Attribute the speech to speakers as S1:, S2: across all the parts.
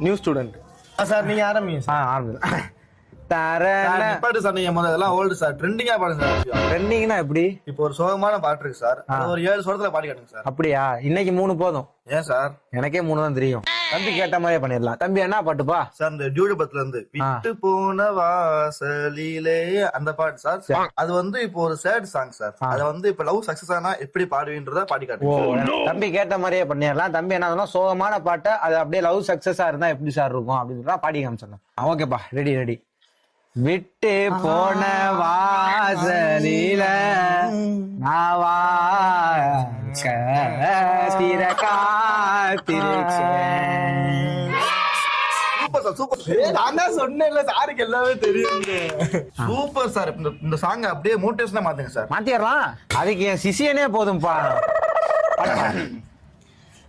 S1: New student
S2: sir நீங்க ஆரம்பிங்க sir.
S1: ஆரம்பிச்சு
S2: பாட்டு சார் நீங்க முதல்ல ஓல்டு சார் ட்ரெண்டிங்கா பாடுங்க சார்.
S1: ட்ரெண்டிங்னா எப்படி?
S2: இப்போ ஒரு சோகமான பாட்டு இருக்கு சார், அது ஒரு 7 சொரத்துல பாடி காட்டுங்க சார்.
S1: அப்படியா? இன்னைக்கு 3 போதும்.
S2: ஏன் சார்?
S1: எனக்கே 3 தான் தெரியும். தம்பி கேட்ட மாதிரியே பண்ணிடலாம். தம்பி என்ன பாட்டுப்பா?
S2: சார் இந்த டியூடு பத்துல இருந்து விட்டு போன வாசலிலே அந்த பாட்டு சார். அது வந்து இப்போ ஒரு சேட் சாங் சார். அத வந்து இப்ப லவ் சக்சஸ் ஆனா எப்படி பாடுவீன்றத பாடி காட்டுங்க.
S1: தம்பி கேட்ட மாதிரியே பண்ணிடலாம். தம்பி என்ன சோகமான பாட்டை அது அப்படியே லவ் சக்சஸா இருந்தா எப்படி சார் இருக்கும் அப்படின்னு பாடி காமிச்சோம். ஓகேப்பா, ரெடி ரெடி. விட்டு போன வாசலில நாவா
S2: சாருக்கு எல்லாமே தெரியும். Super sir. இந்த சாங் அப்படியே மோட்டிவேஷனா மாத்துங்க சார்.
S1: மாத்திரலாம். அதுக்கு என் சிசியனே போதும்பா.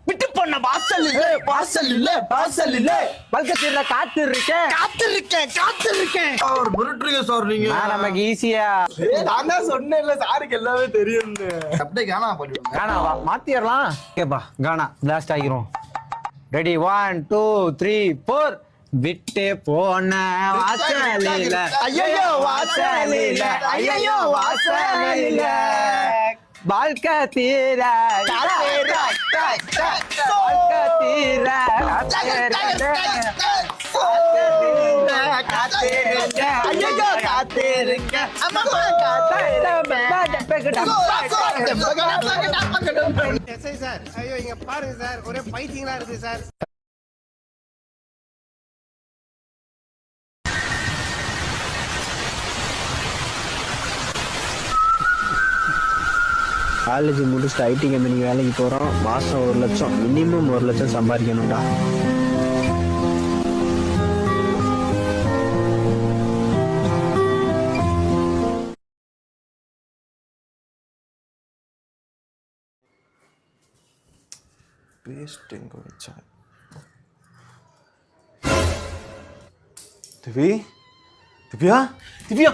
S3: விட்டு போன வாசல் இல்ல வாசல் இல்ல வாசல் இல்ல
S1: பல்கத்தீர்ல காத்திருக்கேன்
S3: காத்திருக்கேன் காத்திருக்கேன்.
S2: அவர் முருட்டுறீங்க சார் நீங்க.
S1: நமக்கு ஈஸியா
S2: நான் தான் சொன்னேன்ல சாருக்கு எல்லாமே தெரியும். அப்படியே கானா பண்ணிடுங்க.
S1: கானாவா மாத்திரலாம். கேப்பா கானா பிளாஸ்ட் ஆகிரும். ரெடி 1 2 3 4. விட்டு போன வாசலில
S3: ஐயோ வாசலில ஐயோ வாசலில
S1: வாழ்க்கை தீர
S4: சார். ஐயோ இங்க பாருங்க சார், ஒரே பைத்தியங்களா இருக்கு சார்.
S5: காலேஜ் முடிச்சுட்டு ஐடி கம்பெனிக்கு வேலைக்கு போகிறோம். மாதம் 1 லட்சம், மினிமம் 1 லட்சம் சம்பாதிக்கணும்டா.
S6: பேஸ்ட் எங்க வச்சேன்? திவ்யா திவ்யா திவ்யா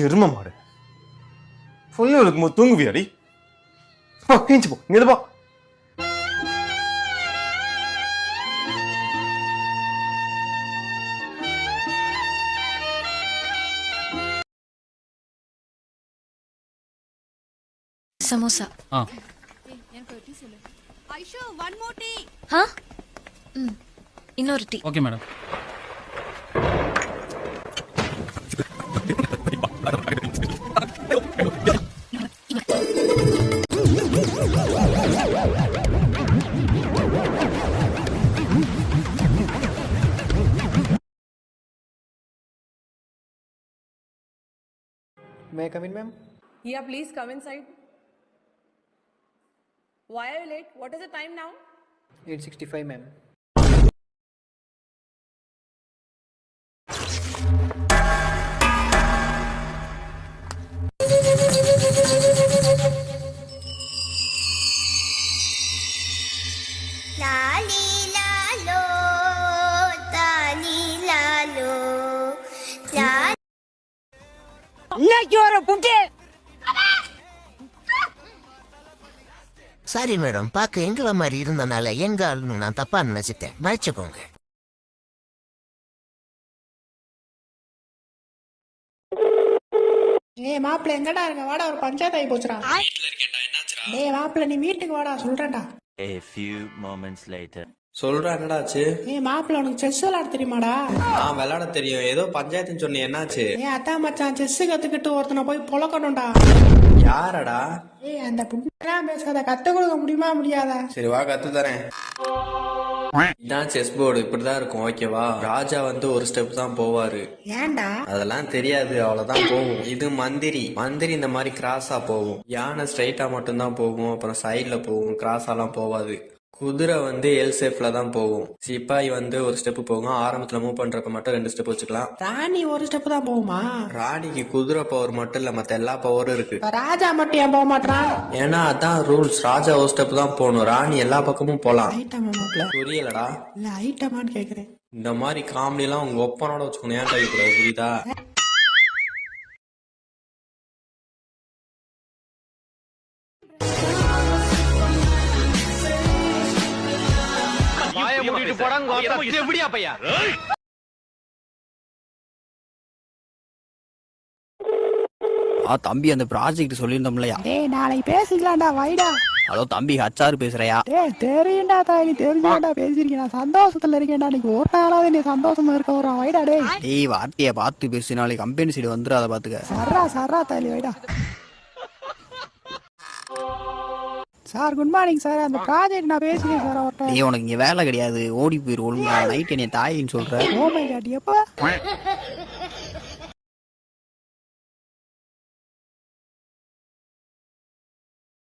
S6: எரும மாடு ஃபுல்லு இருக்கும்போது தூங்குவியாடி? கேஞ்சு போ, இங்க போ.
S7: சமோசா.
S8: ஐஷோ one more tea.
S7: இன்னொரு tea.
S9: Okay madam.
S5: May I come in, ma'am?
S8: Yeah, please come inside. Why are you late? What is the time now?
S5: 8:65, ma'am.
S10: Lali lalo, tali lalo, lali.
S3: இன்னைக்கு ஒரு புட்டி.
S11: Sorry madam, பார்க்க எங்களை மாதிரி இருந்தனால எங்க ஆளுன்னு நான் தப்பா நினைச்சிட்டேன், மறைச்சுக்கோங்க.
S12: ஏய் மாப்பிள்ள எங்கடா இருக்க? வாடா, ஒரு பஞ்சாயத்து ஆகி போச்சுடா. டேய் மாப்பிள்ள நீ வீட்டுக்கு வாடா, சொல்றேன்டா.
S13: A few moments later.
S14: சொல்றா, என்னடாச்சு?
S12: ஏய் மாப்பிள்ள உனக்கு செஸ் விளையாட தெரியுமாடா?
S14: விளையாட தெரியும். ஏதோ பஞ்சாயத்துன்னு சொன்னி, என்னாச்சு?
S12: ஏய் அதான் மச்சான், செஸ் கத்துக்கிட்டு ஒருத்தனை போய் பொழக்கணும்டா.
S14: யாரடா?
S12: ஏய் அந்த புண்ணெல்லாம் பேசாத, கத்து கொடுக்க முடியுமா முடியாதா?
S14: சரி வா, கத்து தரேன். இதான் செஸ் போர்டு, இப்படிதான் இருக்கும், ஓகேவா? ராஜா வந்து ஒரு ஸ்டெப் தான் போவாரு.
S12: ஏன்டா?
S14: அதெல்லாம் தெரியாது, அவ்வளவுதான் போகும். இது மந்திரி. மந்திரி இந்த மாதிரி கிராஸா போகும். யானை ஸ்ட்ரைட்டா மட்டும்தான் போகும், அப்புறம் சைட்ல போகும், கிராஸாலாம் போவாது. குதிரை வந்து எல் சேஃப்ல தான் போகும். சிப்பாய் வந்து ஒரு ஸ்டெப் போகும். ஆரம்பத்துல மூவ் பண்றப்ப மட்டும் 2 ஸ்டெப் வச்சுக்கலாம்.
S12: ராணி ஒரு ஸ்டெப் தான் போகுமா?
S14: ராணிக்கு குதிரை பவர் மட்டும் இல்ல, மத்த எல்லா பவரும் இருக்கு.
S12: ராஜா மட்டும் ஏன் போக மாட்டான்?
S14: ஏன்னா அதான் ரூல்ஸ். ராஜா ஒரு ஸ்டெப் தான் போகணும், ராணி எல்லா பக்கமும் போலாம். புரியலடா?
S12: இல்ல ஐட்டமான்னு கேக்குறேன்.
S14: இந்த மாதிரி காமெடி எல்லாம் உங்க ஒப்பனோட வச்சுக்கணும், ஏன் கைக்கூடாது, புரியுதா?
S5: தம்பி அந்த ப்ராஜெக்ட் சொல்லியிருந்தோம்லையா?
S12: டேய் நாளைக்கு பேசிக்கலாம்டா வைடா.
S5: ஹலோ தம்பி, HR பேசுறியா?
S12: டேய் தெரியும்டா தாலி, தெரிஞ்சுடா பேசிருக்கேன். நான் சந்தோஷத்துல இருக்கேன்டா. நீ ஒரு நாளாவது நீ சந்தோஷமா இருக்க வர வைடா. டேய்
S5: டேய் வார்த்தையை பார்த்து பேசி, நாளைக்கு கம்பெனி சைடு வந்துடாத பாத்துக்க.
S12: சர்ரா தாலி வைடா. Sir good morning sir. அந்த ப்ராஜெக்ட் நான் பேசினேன் சார் அவர்கிட்ட.
S5: டேய் உனக்கு இங்க வேலை கிடையாது, ஓடி போயிரு ஒழுங்கா. நைட் என்னைய தாயின்னு சொல்ற.
S12: ஓ மை காட், எப்ப